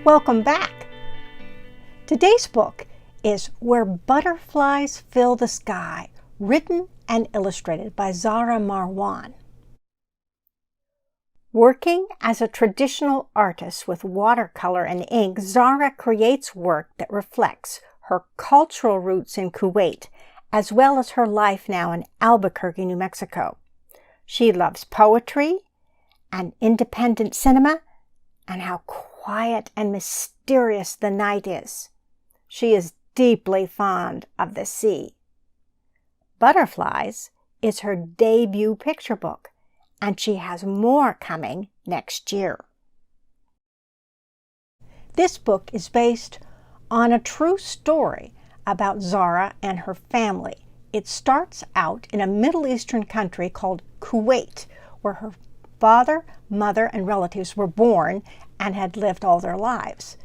Welcome back. Today's book is Where Butterflies Fill the Sky, written and illustrated by Zara Marwan. Working as a traditional artist with watercolor and ink, Zara creates work that reflects her cultural roots in Kuwait, as well as her life now in Albuquerque, New Mexico. She loves poetry and independent cinema, and how quiet and mysterious the night is. She is deeply fond of the sea. Butterflies is her debut picture book, and she has more coming next year. This book is based on a true story about Zara and her family. It starts out in a Middle Eastern country called Kuwait, where her father, mother, and relatives were born and had lived all their lives.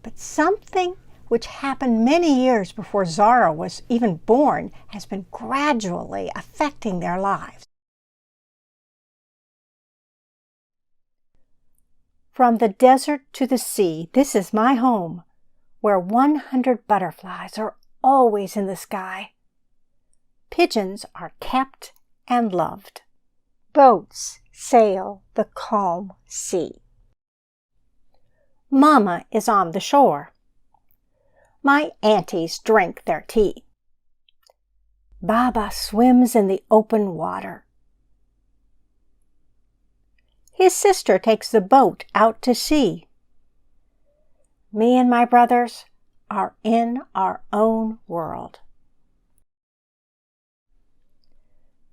But something which happened many years before Zara was even born has been gradually affecting their lives. From the desert to the sea, this is my home, where 100 butterflies are always in the sky. Pigeons are kept and loved. Boats sail the calm sea. Mama is on the shore. My aunties drink their tea. Baba swims in the open water. His sister takes the boat out to sea. Me and my brothers are in our own world.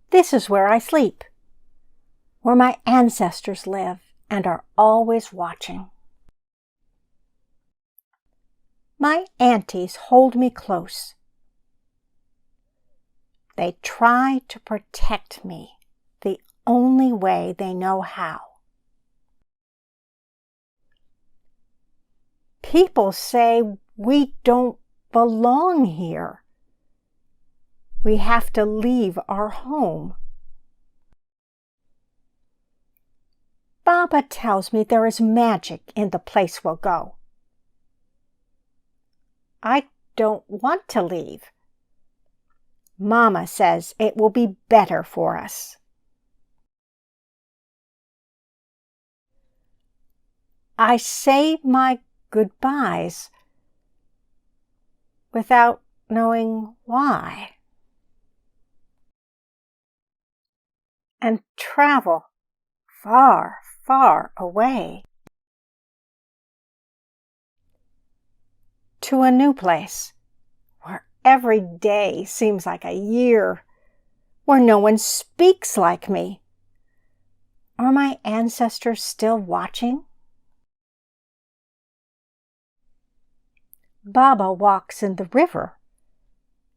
This is where I sleep, where my ancestors live and are always watching. My aunties hold me close. They try to protect me the only way they know how. People say we don't belong here. We have to leave our home. Baba tells me there is magic in the place we'll go. I don't want to leave. Mama says it will be better for us. I say my goodbyes without knowing why, and travel far, far away to a new place where every day seems like a year, where no one speaks like me. Are my ancestors still watching? Baba walks in the river,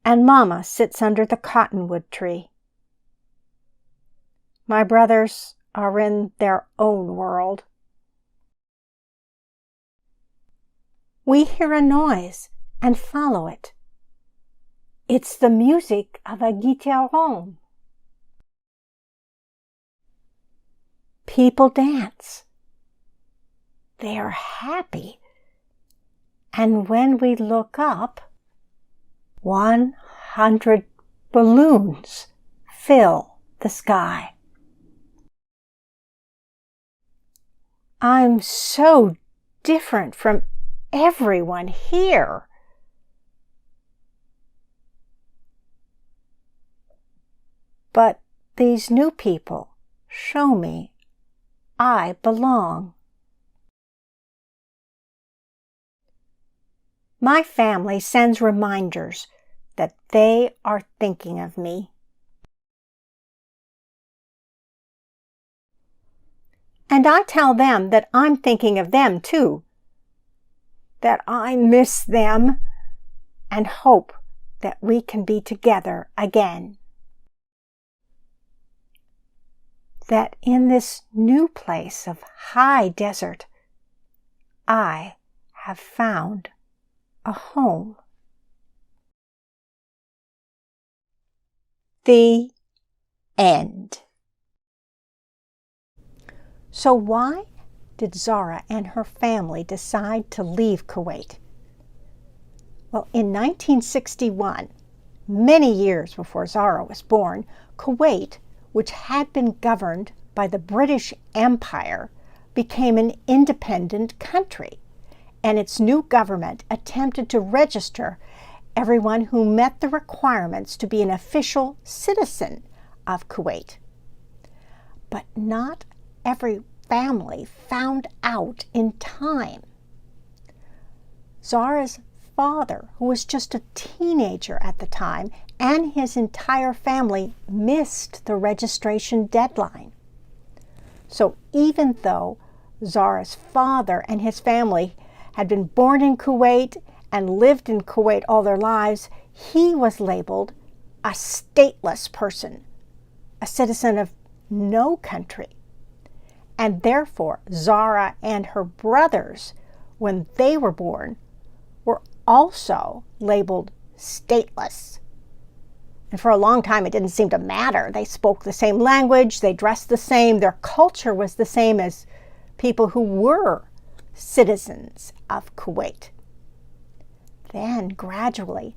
and Mama sits under the cottonwood tree. My brothers are in their own world. We hear a noise and follow it. It's the music of a guitarron. People dance. They are happy. And when we look up, 100 balloons fill the sky. I'm so different from everyone here. But these new people show me I belong. My family sends reminders that they are thinking of me. And I tell them that I'm thinking of them too, that I miss them and hope that we can be together again. That in this new place of high desert, I have found a home. The end. So why did Zara and her family decide to leave Kuwait? Well, in 1961, many years before Zara was born, Kuwait, which had been governed by the British Empire, became an independent country, and its new government attempted to register everyone who met the requirements to be an official citizen of Kuwait. But not every family found out in time. Zara's father, who was just a teenager at the time, and his entire family missed the registration deadline. So even though Zara's father and his family had been born in Kuwait and lived in Kuwait all their lives, he was labeled a stateless person, a citizen of no country. And therefore, Zara and her brothers, when they were born, were also labeled stateless. And for a long time, it didn't seem to matter. They spoke the same language, they dressed the same, their culture was the same as people who were citizens of Kuwait. Then, gradually,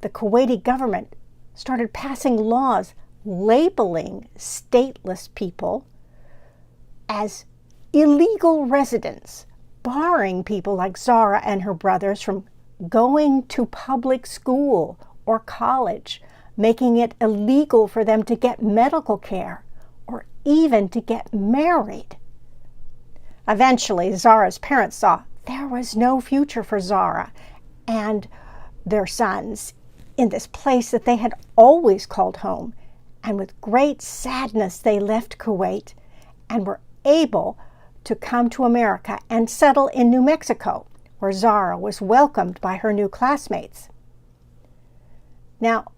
the Kuwaiti government started passing laws labeling stateless people as illegal residents, barring people like Zara and her brothers from going to public school or college, making it illegal for them to get medical care or even to get married. Eventually, Zara's parents saw there was no future for Zara and their sons in this place that they had always called home, and with great sadness they left Kuwait and were able to come to America and settle in New Mexico, where Zara was welcomed by her new classmates. Now,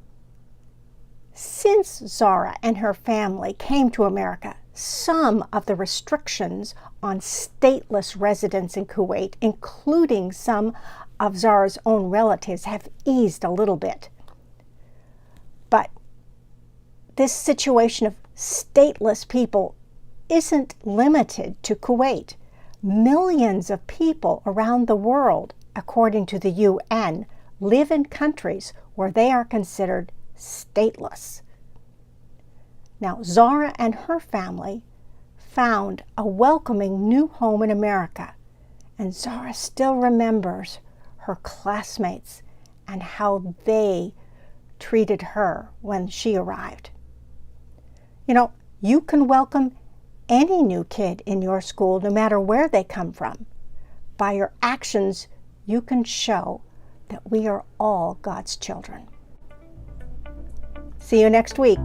since Zara and her family came to America, some of the restrictions on stateless residents in Kuwait, including some of Zara's own relatives, have eased a little bit. But this situation of stateless people isn't limited to Kuwait. Millions of people around the world, according to the UN, live in countries where they are considered stateless. Now, Zara and her family found a welcoming new home in America, and Zara still remembers her classmates and how they treated her when she arrived. You know, you can welcome any new kid in your school, no matter where they come from. By your actions, you can show that we are all God's children. See you next week.